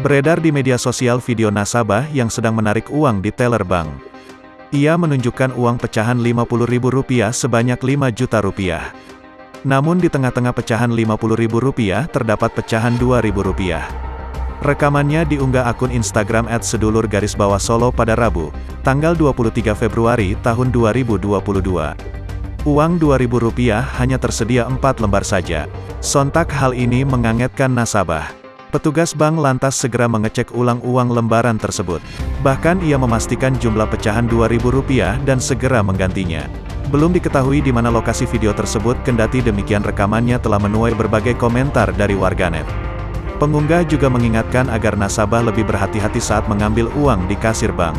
Beredar di media sosial video nasabah yang sedang menarik uang di teller bank. Ia menunjukkan uang pecahan Rp50.000 sebanyak Rp5 juta. Namun di tengah-tengah pecahan Rp50.000 terdapat pecahan Rp2.000. Rekamannya diunggah akun Instagram @sedulur_solo pada Rabu, tanggal 23 Februari tahun 2022. Uang Rp2.000 hanya tersedia 4 lembar saja. Sontak hal ini mengagetkan nasabah. Petugas bank lantas segera mengecek ulang uang lembaran tersebut. Bahkan ia memastikan jumlah pecahan Rp2.000 dan segera menggantinya. Belum diketahui di mana lokasi video tersebut, kendati demikian rekamannya telah menuai berbagai komentar dari warganet. Pengunggah juga mengingatkan agar nasabah lebih berhati-hati saat mengambil uang di kasir bank.